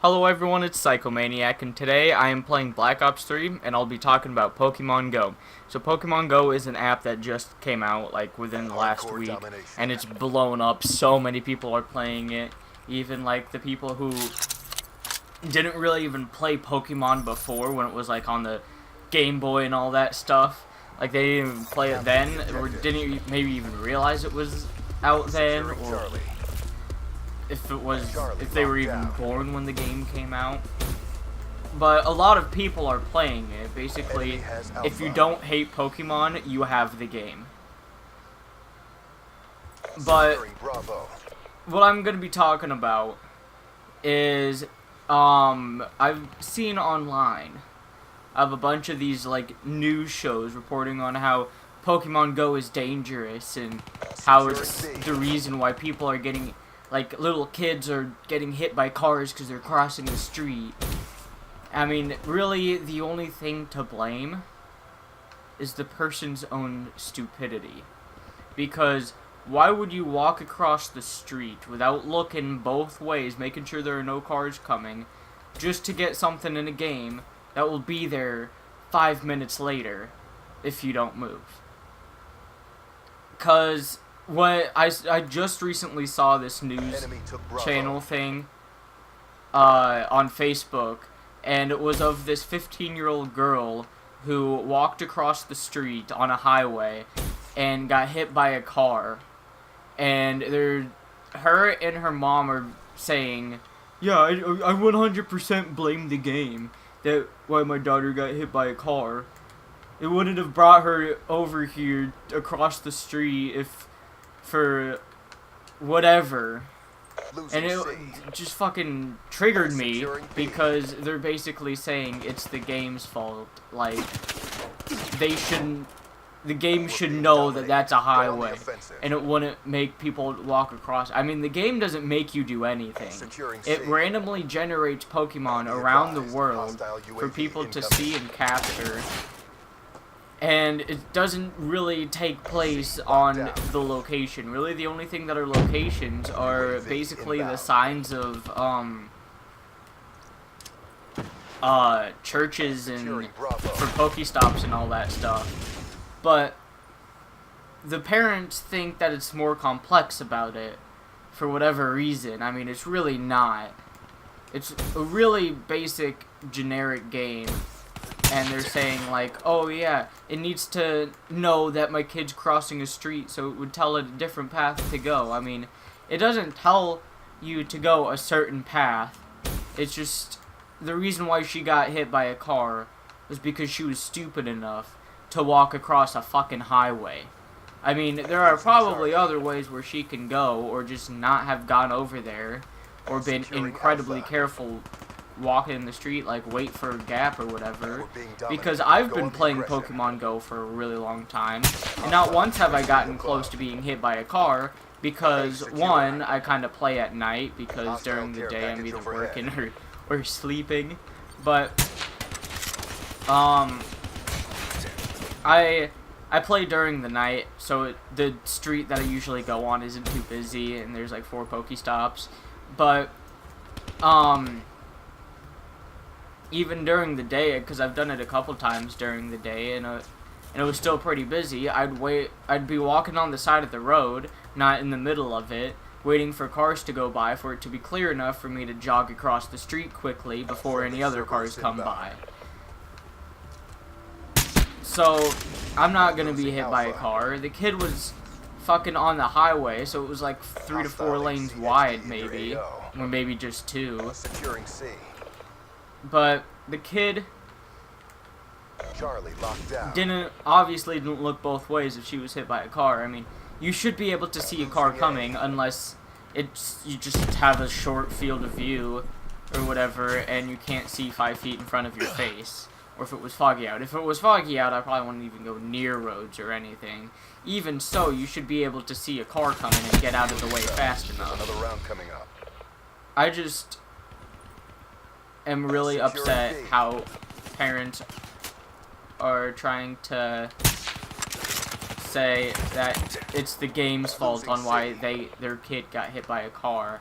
Hello everyone, it's Psychomaniac, and today I am playing Black Ops 3, and I'll be talking about Pokemon Go. So Pokemon Go is an app that just came out, like, within the last week, and it's blown up. So many people are playing it, even, like, the people who didn't really even play Pokemon before, when it was, like, on the Game Boy and all that stuff. Like, they didn't even play it then, or didn't maybe even realize it was out then, or if they were even born when the game came out. But a lot of people are playing it. Basically, if you don't hate Pokemon, you have the game. But what I'm going to be talking about is I've seen online of a bunch of these like news shows reporting on how Pokemon Go is dangerous and how it's the reason why people are getting, like, little kids are getting hit by cars because they're crossing the street. I mean, really, the only thing to blame is the person's own stupidity. Because why would you walk across the street without looking both ways, making sure there are no cars coming, just to get something in a game that will be there 5 minutes later if you don't move? Because I just recently saw this news channel thing on Facebook, and it was of this 15-year-old girl who walked across the street on a highway and got hit by a car. And her and her mom are saying, yeah, I 100% blame the game that why my daughter got hit by a car. It wouldn't have brought her over here across the street if for whatever. And it just fucking triggered me because they're basically saying it's the game's fault. Like, the game should know that that's a highway and it wouldn't make people walk across. I mean, the game doesn't make you do anything. It randomly generates Pokemon around the world for people to see and capture. And it doesn't really take place on the location. Really, the only thing that are locations are basically the signs of churches and for Pokestops and all that stuff. But the parents think that it's more complex about it for whatever reason. I mean, it's really not. It's a really basic, generic game. And they're saying, like, oh yeah, it needs to know that my kid's crossing a street, so it would tell it a different path to go. I mean, it doesn't tell you to go a certain path. It's just, the reason why she got hit by a car was because she was stupid enough to walk across a fucking highway. I mean, there are probably other ways where she can go, or just not have gone over there, or been incredibly careful walking in the street, like wait for a gap or whatever, because I've been playing Pokemon Go for a really long time, and not once have I gotten close to being hit by a car, because one, I kind of play at night, because during the day I'm either working or sleeping, but I play during the night, so the street that I usually go on isn't too busy, and there's like 4 Pokestops, but even during the day, because I've done it a couple times during the day, and it was still pretty busy, I'd be walking on the side of the road, not in the middle of it, waiting for cars to go by for it to be clear enough for me to jog across the street quickly before any other cars come by. So, I'm not gonna be hit by a car. The kid was fucking on the highway, so it was like 3 to 4 lanes wide, maybe, or maybe just 2. But the kid obviously didn't look both ways if she was hit by a car. I mean, you should be able to see a car coming unless you just have a short field of view or whatever, and you can't see 5 feet in front of your face. Or if it was foggy out. If it was foggy out, I probably wouldn't even go near roads or anything. Even so, you should be able to see a car coming and get out of the way fast enough. I just am really upset how parents are trying to say that it's the game's fault on why their kid got hit by a car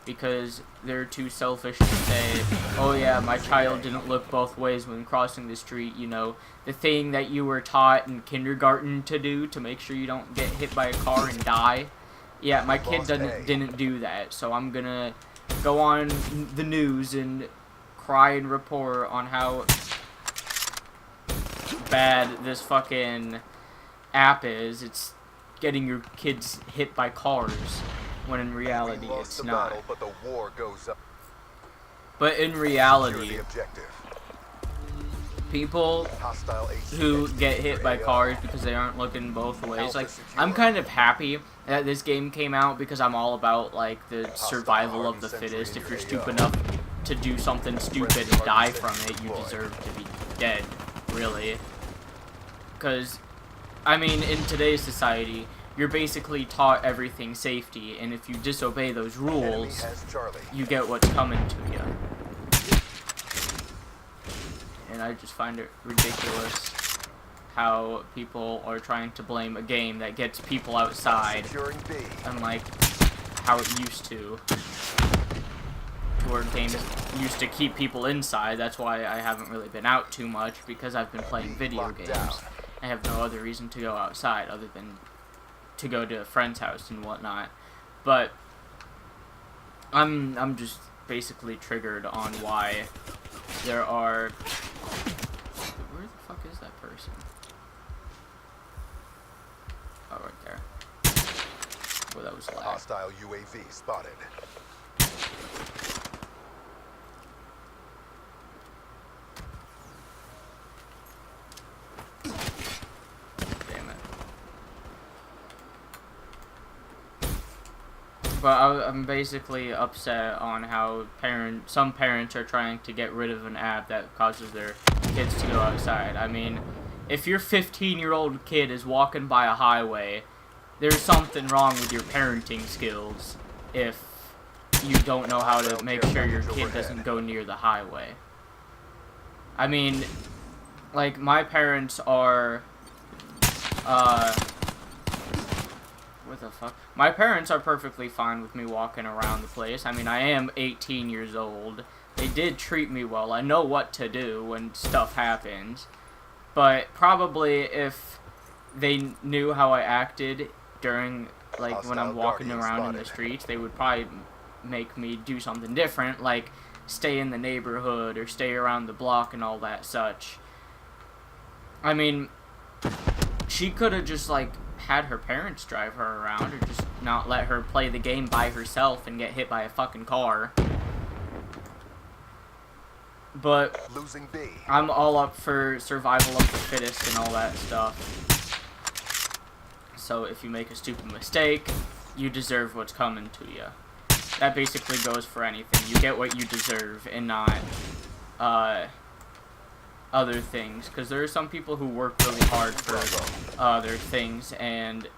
because they're too selfish to say, oh yeah, my child didn't look both ways when crossing the street, you know, the thing that you were taught in kindergarten to do to make sure you don't get hit by a car and die. Yeah, my kid didn't do that, so I'm gonna go on the news and cry and report on how bad this fucking app is. It's getting your kids hit by cars, when in reality it's not. Battle, but the war goes up. But in reality, people who get hit by cars because they aren't looking both ways, like, I'm kind of happy that this game came out because I'm all about, like, the survival of the fittest. If you're stupid enough to do something stupid and die from it, you deserve to be dead, really. Because, I mean, in today's society, you're basically taught everything safety, and if you disobey those rules, you get what's coming to you. And I just find it ridiculous how people are trying to blame a game that gets people outside, unlike how it used to. Where games used to keep people inside. That's why I haven't really been out too much, because I've been playing video games. I have no other reason to go outside other than to go to a friend's house and whatnot. But I'm just basically triggered on why there are... Where the fuck is that person? Oh, right there. Oh, that was lag. Hostile UAV spotted. Damn it. But I'm basically upset on how some parents are trying to get rid of an app that causes their kids to go outside. I mean, if your 15-year-old kid is walking by a highway, there's something wrong with your parenting skills if you don't know how to make sure your kid doesn't go near the highway. I mean, like, my parents are, what the fuck? My parents are perfectly fine with me walking around the place. I mean, I am 18 years old. They did treat me well. I know what to do when stuff happens. But probably if they knew how I acted during, like, when I'm walking around in the streets, they would probably make me do something different, like stay in the neighborhood or stay around the block and all that such. I mean, she could have just, like, had her parents drive her around, or just not let her play the game by herself and get hit by a fucking car. But Losing B. I'm all up for survival of the fittest and all that stuff. So if you make a stupid mistake, you deserve what's coming to you. That basically goes for anything. You get what you deserve and not other things. Because there are some people who work really hard for other things and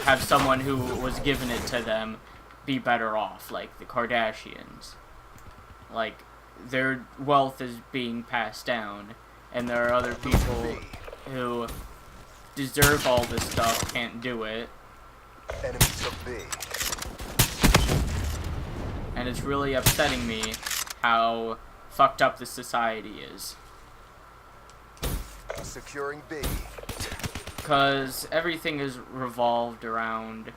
have someone who was given it to them be better off, like the Kardashians. Like, their wealth is being passed down, and there are other people who deserve all this stuff, can't do it. Enemy took B. And it's really upsetting me how fucked up this society is. Securing B. Because everything is revolved around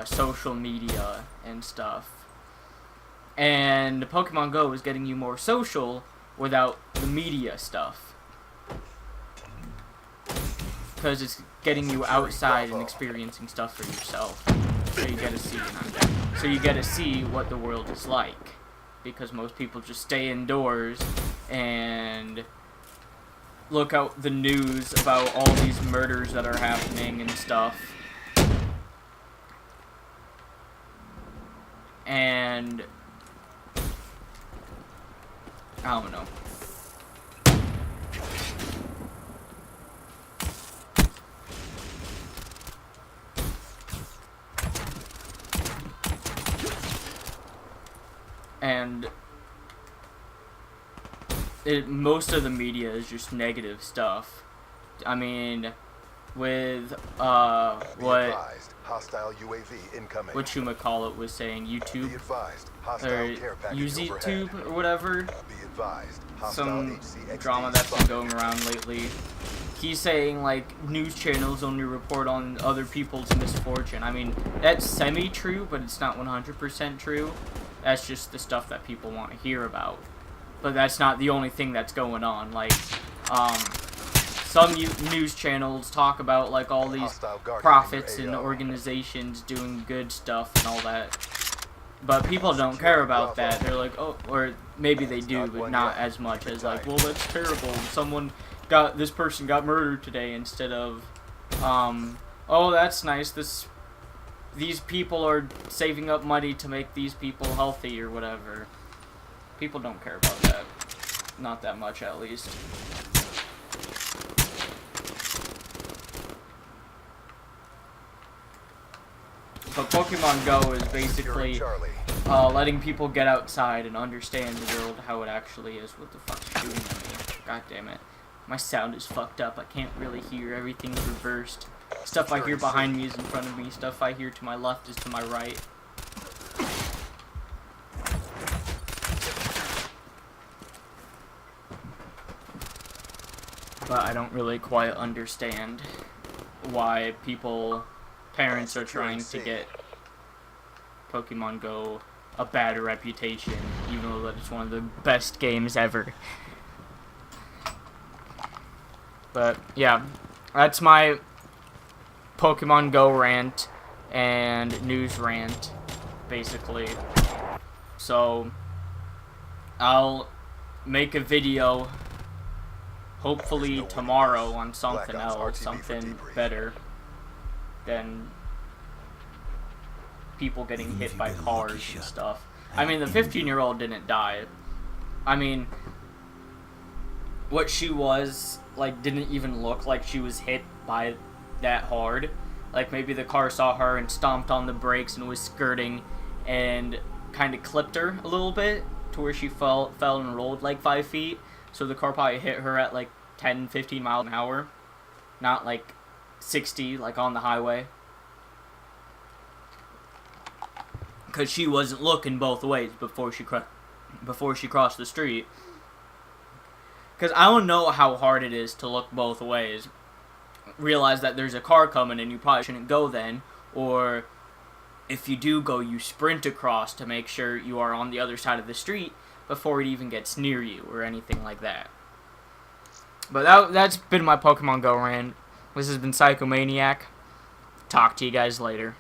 social media and stuff. And Pokemon Go is getting you more social without the media stuff. Because it's getting you outside and experiencing stuff for yourself. So you get to see what the world is like. Because most people just stay indoors and look out the news about all these murders that are happening and stuff. And I don't know. And most of the media is just negative stuff. I mean, with Be what advised, hostile UAV incoming. whatchamacallit was saying, Be YouTube advised, or hostile care package overhead. UZTube or whatever. Be advised, hostile Some HCXD drama that's been spotted. going around lately. He's saying like news channels only report on other people's misfortune. I mean, that's semi-true, but it's not 100% true. That's just the stuff that people want to hear about. But that's not the only thing that's going on. Like, some news channels talk about like all these Hostile Guardian profits in and your AO. organizations doing good stuff and all that. But people don't care about that. They're like, oh, or maybe they do, but not as much as like, well, that's terrible. This person got murdered today, instead of, oh, that's nice. These people are saving up money to make these people healthy or whatever. People don't care about that. Not that much, at least. But Pokemon Go is basically Charlie. letting people get outside and understand the world how it actually is. What the fuck's doing to me? God damn it. My sound is fucked up. I can't really hear. Everything's reversed. Stuff I hear behind me is in front of me. Stuff I hear to my left is to my right. But I don't really quite understand why parents are trying to get Pokemon Go a bad reputation, even though that it's one of the best games ever. But yeah, that's my Pokemon Go rant and news rant, basically. So I'll make a video hopefully tomorrow on something Black Ops else, RTB something for debrief. better than people getting hit by cars and stuff. I mean, the 15-year-old didn't die. I mean, what she was, like, didn't even look like she was hit by that hard. Like, maybe the car saw her and stomped on the brakes and was skirting and kind of clipped her a little bit to where she fell and rolled like 5 feet. So the car probably hit her at like 10, 15 miles an hour. Not like 60, like on the highway. Because she wasn't looking both ways before she crossed the street. Because I don't know how hard it is to look both ways. Realize that there's a car coming and you probably shouldn't go then. Or if you do go, you sprint across to make sure you are on the other side of the street before it even gets near you or anything like that. But that's been my Pokemon Go rant. This has been Psychomaniac. Talk to you guys later.